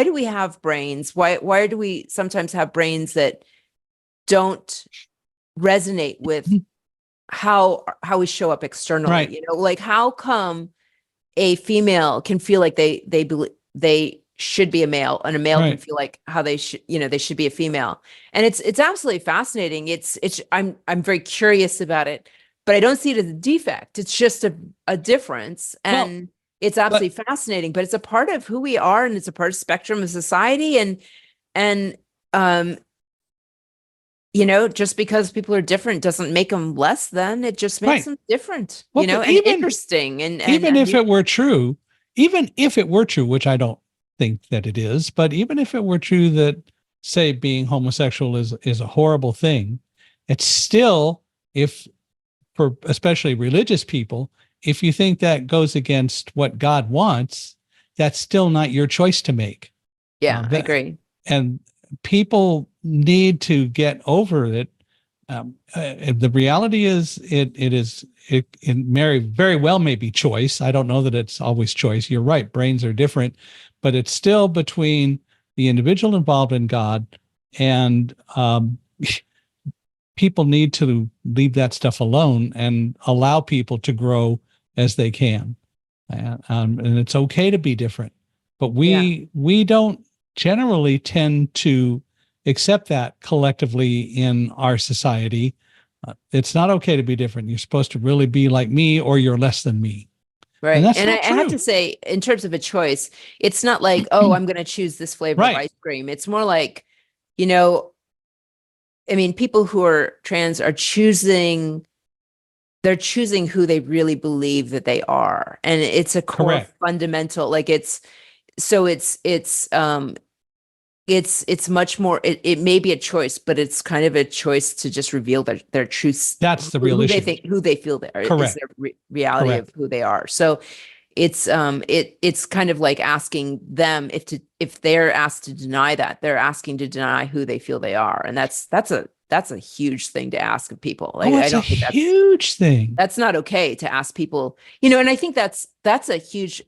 do we have brains? Why do we sometimes have brains that don't resonate with how we show up externally? Right. Like how come a female can feel like they should be a male, and a male can Right. feel like how they should be a female. And it's absolutely fascinating. I'm very curious about it, but I don't see it as a defect. It's just a difference. Well, And it's but absolutely fascinating, but it's a part of who we are, and it's a part of spectrum of society. And um just because people are different doesn't make them less than. It just makes right. them different, Well, but and interesting even and if it were true, even if it were true, which I don't think that it is, but even if it were true that, say, being homosexual is a horrible thing, it's still, if for especially religious people, if you think that goes against what God wants, that's still not your choice to make. yeah, I That, agree. and people need to get over it. The reality is, it very well may be choice. I don't know that it's always choice. You're right, brains are different, but it's still between the individual involved in God, and people need to leave that stuff alone and allow people to grow as they can. And it's okay to be different, but Yeah. we don't generally tend to accept that collectively in our society. It's not okay to be different. You're supposed to really be like me, or you're less than me, and Right. that's And I not have to true. say, in terms of a choice, it's not like, oh, I'm going to choose this flavor of Right. ice cream. It's more like, you know, I mean, people who are trans are they're choosing who they really believe that they are. And it's a core Correct. fundamental, like so it's much more, it may be a choice, but it's kind of a choice to just reveal their truths, That's the real who they issue. think, who they feel they are, is Correct. their reality of Correct. who they are. So it's kind of like asking them, if they're asked to deny that, they're asking to deny who they feel they are. And that's a huge thing to ask of people. Like Oh, I it's a don't think huge thing. that's not okay to ask people, and I think that's a huge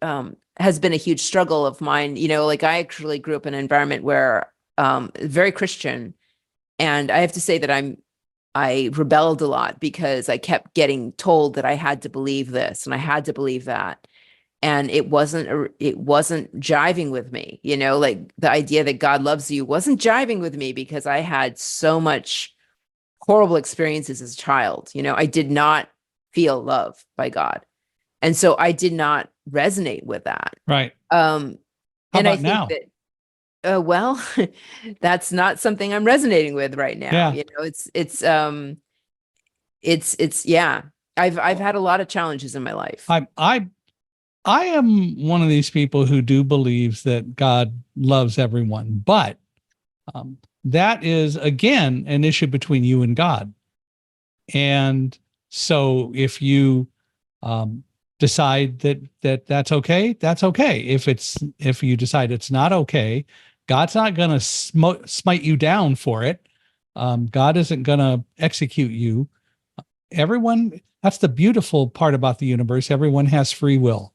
has been a huge struggle of mine. Like I actually grew up in an environment where very Christian, and I have to say that I rebelled a lot because I kept getting told that I had to believe this and I had to believe that, and it wasn't jiving with me. Like the idea that God loves you wasn't jiving with me because I had so much horrible experiences as a child. I did not feel love by God. And so I did not resonate with that. Right. Um, How and I about think now? that, well, that's not something I'm resonating with right now. Yeah. Yeah. I've had a lot of challenges in my life. I I I am one of these people who do believe that God loves everyone, but that is again an issue between you and God. And so if you um, decide that's okay, that's okay. If you decide it's not okay, God's not going to smite you down for it. God isn't going to execute you. Everyone, that's the beautiful part about the universe. Everyone has free will.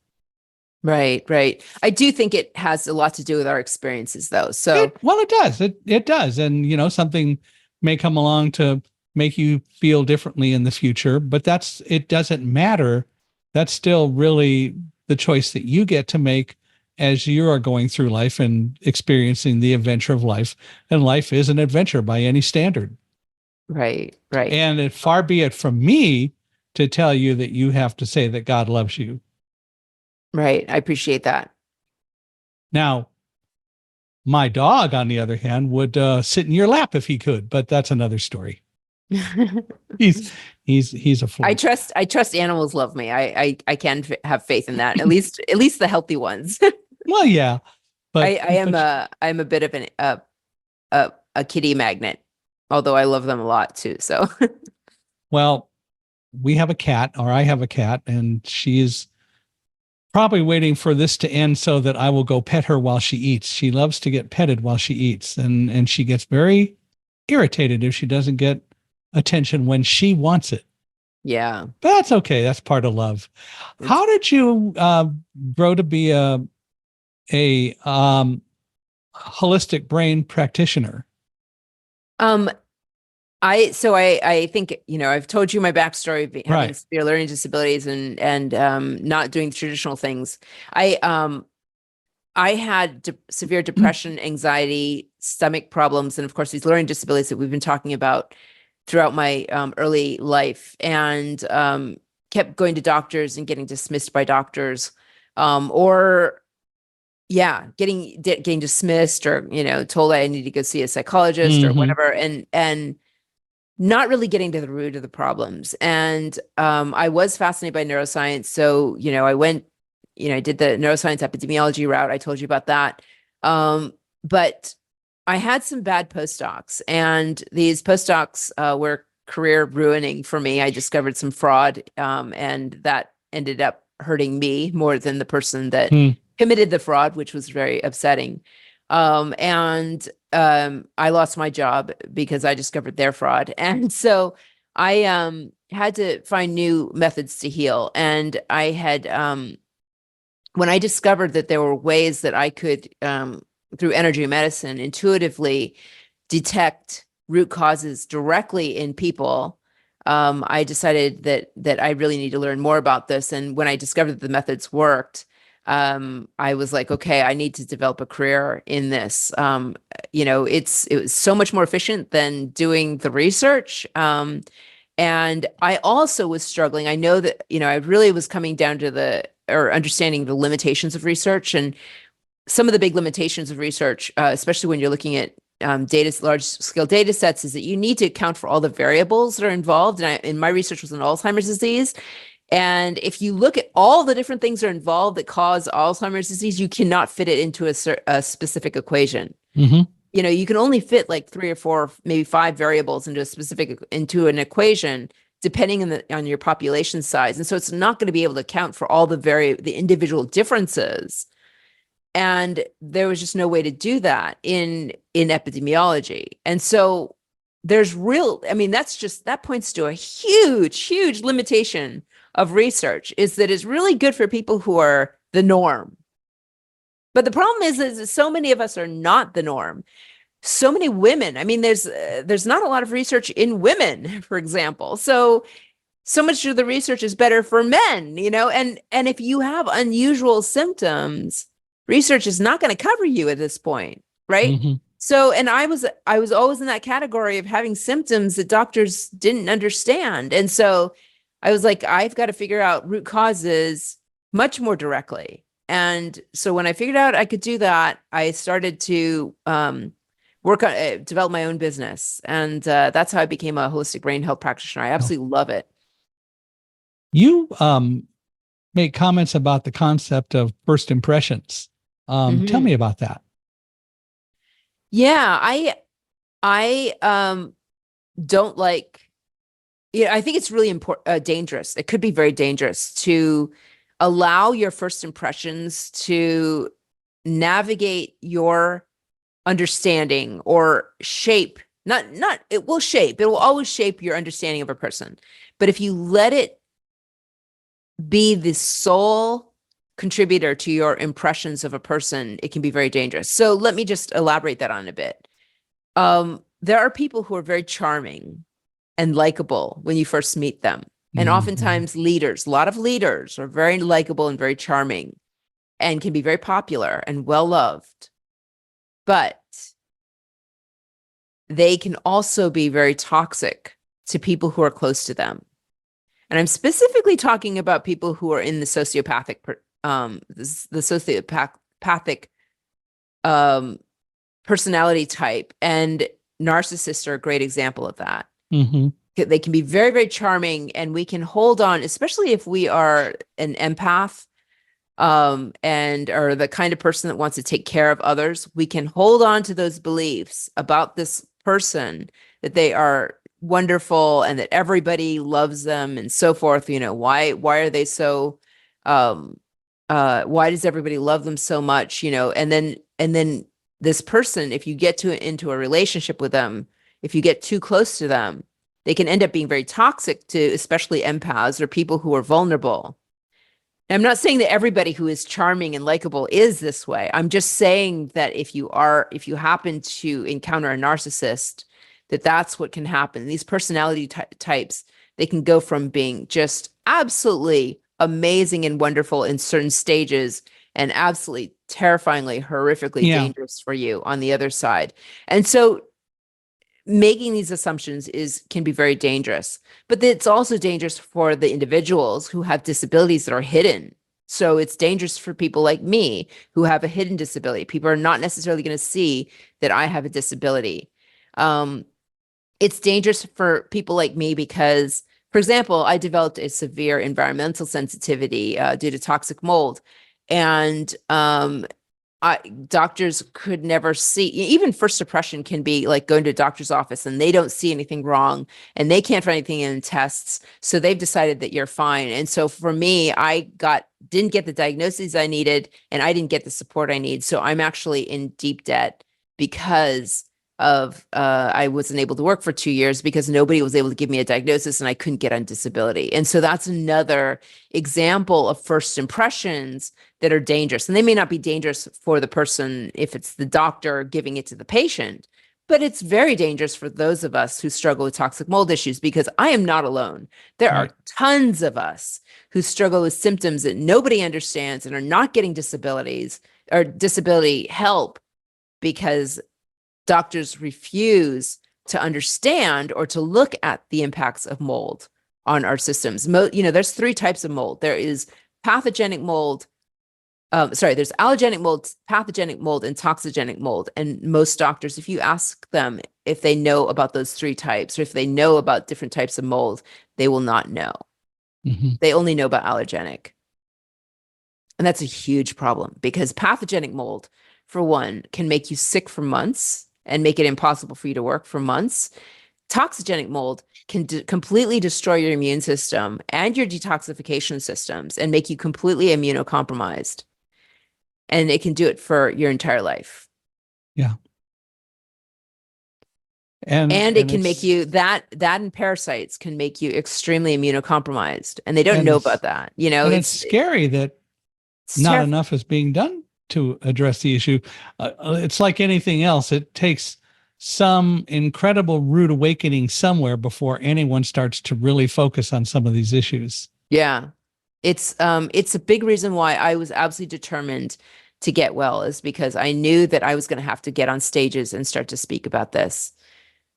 Right, right. I do think it has a lot to do with our experiences though. So, It does. It does. And something may come along to make you feel differently in the future, but it doesn't matter. That's still really the choice that you get to make as you are going through life and experiencing the adventure of life. And life is an adventure by any standard. right, right, And far be it from me to tell you that you have to say that God loves you. right. I appreciate that. Now, my dog, on the other hand, would sit in your lap if he could, but that's another story. He's he's a I force. trust I trust animals love me. I can have faith in that. At least the healthy ones. Well, yeah, but I'm a bit of a kitty magnet, although I love them a lot too. So well, we have a cat, or I have a cat, and probably waiting for this to end so that I will go pet her while she eats. She loves to get petted while she eats, and she gets very irritated if she doesn't get attention when she wants it. Yeah. But that's okay. That's part of love. It's, How did you grow to be a holistic brain practitioner? um, I think, I've told you my backstory of having Right. severe learning disabilities and not doing traditional things. I had severe depression, anxiety, stomach problems, and of course these learning disabilities that we've been talking about throughout my early life, and kept going to doctors and getting dismissed by doctors, or yeah, getting dismissed, or told I need to go see a psychologist or Mm-hmm. whatever, and not really getting to the root of the problems. And I was fascinated by neuroscience. So, I went, I did the neuroscience epidemiology route. I told you about that. But I had some bad postdocs, and these postdocs were career ruining for me. I discovered some fraud, and that ended up hurting me more than the person that Hmm. committed the fraud, which was very upsetting. And I lost my job because I discovered their fraud. And so I had to find new methods to heal. And I had, when I discovered that there were ways that I could, through energy medicine, intuitively detect root causes directly in people, I decided that I really need to learn more about this. And when I discovered that the methods worked, I was like, okay, I need to develop a career in this. It was so much more efficient than doing the research. And I also was struggling. I know that, I really was coming down to or understanding the limitations of research, and some of the big limitations of research, especially when you're looking at large scale data sets, is that you need to account for all the variables that are involved. And my research was on Alzheimer's disease. And if you look at all the different things that are involved that cause Alzheimer's disease, you cannot fit it into a specific equation. Mm-hmm. You can only fit like 3 or 4, maybe 5 variables into an equation, depending on your population size. And so it's not going to be able to account for all the individual differences. And there was just no way to do that in epidemiology. And so that points to a huge limitation of research, is that it's really good for people who are the norm. But the problem is that so many of us are not the norm. So many women, there's not a lot of research in women, for example. So much of the research is better for men, and if you have unusual symptoms, research is not going to cover you at this point, right? Mm-hmm. So, and I was always in that category of having symptoms that doctors didn't understand. And so I was like, I've got to figure out root causes much more directly. And so when I figured out I could do that, I started to develop my own business. And that's how I became a holistic brain health practitioner. I absolutely love it. You make comments about the concept of first impressions. Tell me about that. Yeah, I don't like, I think it's really important, dangerous. It could be very dangerous to allow your first impressions to navigate your understanding or shape, it will always shape your understanding of a person. But if you let it be the sole contributor to your impressions of a person, it can be very dangerous. So let me just elaborate that on a bit. There are people who are very charming and likable when you first meet them. And oftentimes a lot of leaders are very likable and very charming and can be very popular and well-loved. But they can also be very toxic to people who are close to them. And I'm specifically talking about people who are in the sociopathic personality type, and narcissists are a great example of that. Mm-hmm. They can be very, very charming, and we can hold on, especially if we are an empath, and are the kind of person that wants to take care of others. We can hold on to those beliefs about this person, that they are wonderful and that everybody loves them and so forth. Why are they so why does everybody love them so much? And then this person, if you get into a relationship with them, if you get too close to them, they can end up being very toxic to especially empaths or people who are vulnerable. And I'm not saying that everybody who is charming and likable is this way. I'm just saying that if you happen to encounter a narcissist, that's what can happen. These personality types, they can go from being just absolutely amazing and wonderful in certain stages and absolutely terrifyingly, horrifically Yeah. dangerous for you on the other side. And so making these assumptions can be very dangerous, but it's also dangerous for the individuals who have disabilities that are hidden. So it's dangerous for people like me who have a hidden disability. People are not necessarily going to see that I have a disability. It's dangerous for people like me because, for example, I developed a severe environmental sensitivity due to toxic mold. And doctors could never see, even first impression can be like going to a doctor's office and they don't see anything wrong and they can't find anything in tests. So they've decided that you're fine. And so for me, didn't get the diagnoses I needed and I didn't get the support I need. So I'm actually in deep debt because of I wasn't able to work for 2 years because nobody was able to give me a diagnosis and I couldn't get on disability. And so that's another example of first impressions that are dangerous. And they may not be dangerous for the person if it's the doctor giving it to the patient, but it's very dangerous for those of us who struggle with toxic mold issues because I am not alone. There are tons of us who struggle with symptoms that nobody understands and are not getting disabilities or disability help because doctors refuse to understand or to look at the impacts of mold on our systems. There's 3 types of mold. There is pathogenic mold. There's allergenic mold, pathogenic mold, and toxigenic mold. And most doctors, if you ask them if they know about those 3 types or if they know about different types of mold, they will not know. Mm-hmm. They only know about allergenic. And that's a huge problem because pathogenic mold, for one, can make you sick for months and make it impossible for you to work for months. Toxigenic mold can completely destroy your immune system and your detoxification systems and make you completely immunocompromised. And it can do it for your entire life. Yeah. And it can make you that and parasites can make you extremely immunocompromised. And they don't know about that. And it's scary that not enough is being done to address the issue. It's like anything else. It takes some incredible rude awakening somewhere before anyone starts to really focus on some of these issues. Yeah. It's a big reason why I was absolutely determined to get well is because I knew that I was going to have to get on stages and start to speak about this.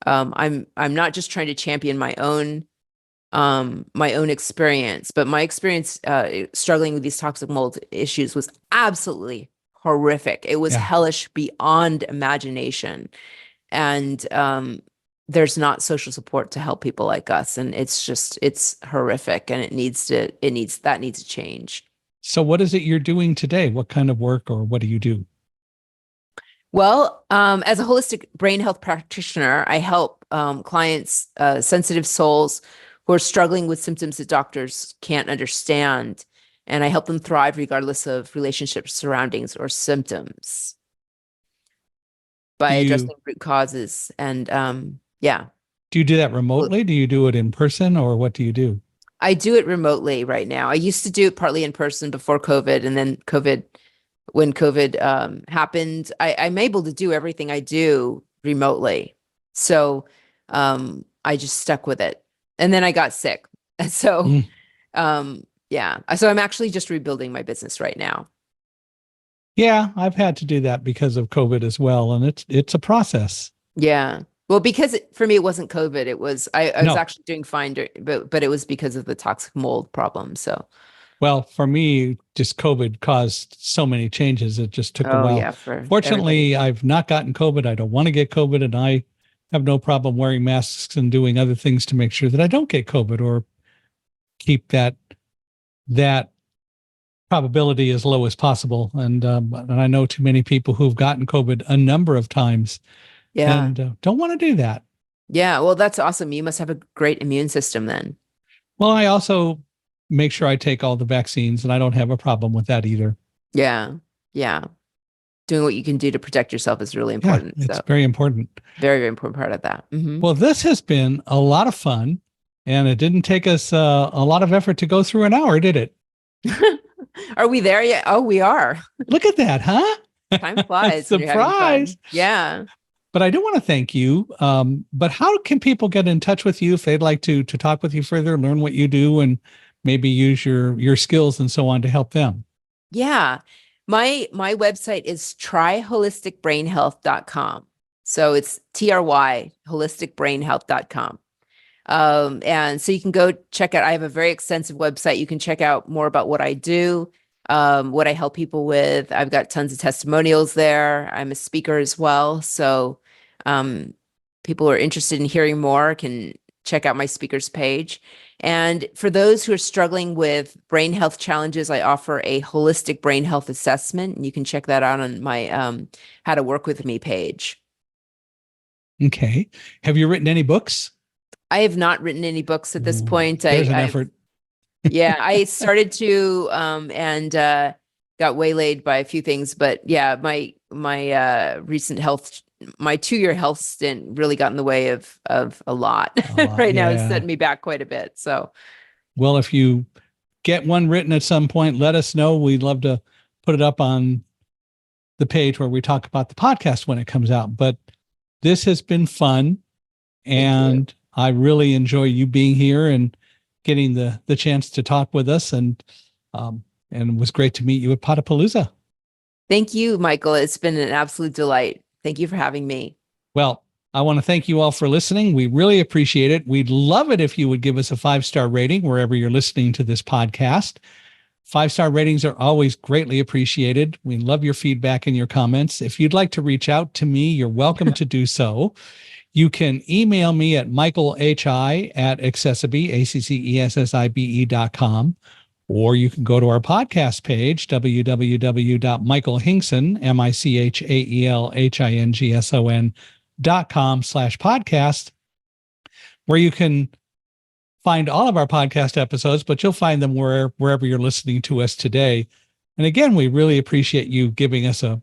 I'm not just trying to champion my own experience, but my experience struggling with these toxic mold issues was absolutely horrific. It was hellish beyond imagination. And there's not social support to help people like us. And it's horrific and that needs to change. So what is it you're doing today? What kind of work or what do you do? Well, as a holistic brain health practitioner, I help clients, sensitive souls who are struggling with symptoms that doctors can't understand. And I help them thrive regardless of relationships, surroundings, or symptoms by addressing root causes. And Do you do that remotely? Do you do it in person or what do you do? I do it remotely right now. I used to do it partly in person before COVID. And then when COVID happened, I'm able to do everything I do remotely. So I just stuck with it. And then I got sick. So, so I'm actually just rebuilding my business right now. Yeah, I've had to do that because of COVID as well. And it's a process. Yeah. Well, because for me, it wasn't COVID. It was, I was actually doing fine, but it was because of the toxic mold problem. So. Well, for me, just COVID caused so many changes. It just took a while. Yeah, Fortunately, I've not gotten COVID. I don't want to get COVID, and I have no problem wearing masks and doing other things to make sure that I don't get COVID or keep that probability as low as possible. And I know too many people who've gotten COVID a number of times and don't want to do that. Yeah, well, that's awesome. You must have a great immune system then. Well, I also make sure I take all the vaccines, and I don't have a problem with that either. Yeah. Yeah. Doing what you can do to protect yourself is really Yeah, important. it's So very important. very, very important part of that. Mhm. Well, this has been a lot of fun, and it didn't take us a lot of effort to go through an hour, did it? Are we there yet? Oh, we are. Look at that, huh? Time flies when you're having Surprise. fun. Yeah. But I do want to thank you. But how can people get in touch with you if they'd like to talk with you further, learn what you do, and maybe use your skills and so on to help them? Yeah. My website is tryholisticbrainhealth.com. So it's TRY holisticbrainhealth.com. And so you can go check out, I have a very extensive website. You can check out more about what I do, what I help people with. I've got tons of testimonials there. I'm a speaker as well. So people who are interested in hearing more can check out my speakers page. And for those who are struggling with brain health challenges, I offer a holistic brain health assessment. And you can check that out on my How to Work With Me page. Okay. Have you written any books? I have not written any books at this point. There's an effort. Yeah, I started to and got waylaid by a few things, but yeah, my recent health, my 2-year health stint really got in the way of a lot. Right now, it's setting me back quite a bit. So, well, if you get one written at some point, let us know. We'd love to put it up on the page where we talk about the podcast when it comes out. But this has been fun, and I really enjoy you being here and getting the chance to talk with us. And it was great to meet you at Potapalooza. Thank you, Michael. It's been an absolute delight. Thank you for having me. Well, I want to thank you all for listening. We really appreciate it. We'd love it if you would give us a 5-star rating wherever you're listening to this podcast. 5-star ratings are always greatly appreciated. We love your feedback and your comments. If you'd like to reach out to me, you're welcome to do so. You can email me at michaelhi@accessibe, ACCESSIBE.com, or you can go to our podcast page, www.michaelhingson, michaelhingson.com/podcast, where you can find all of our podcast episodes, but you'll find them wherever you're listening to us today. And again, we really appreciate you giving us a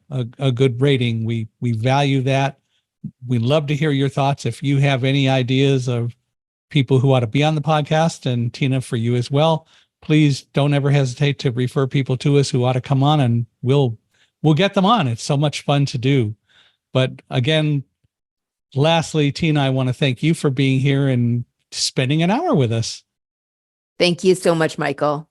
good rating. We value that. We love to hear your thoughts. If you have any ideas of people who ought to be on the podcast, and Tina, for you as well, please don't ever hesitate to refer people to us who ought to come on, and we'll get them on. It's so much fun to do. But again, lastly, Tina, I want to thank you for being here and spending an hour with us. Thank you so much, Michael.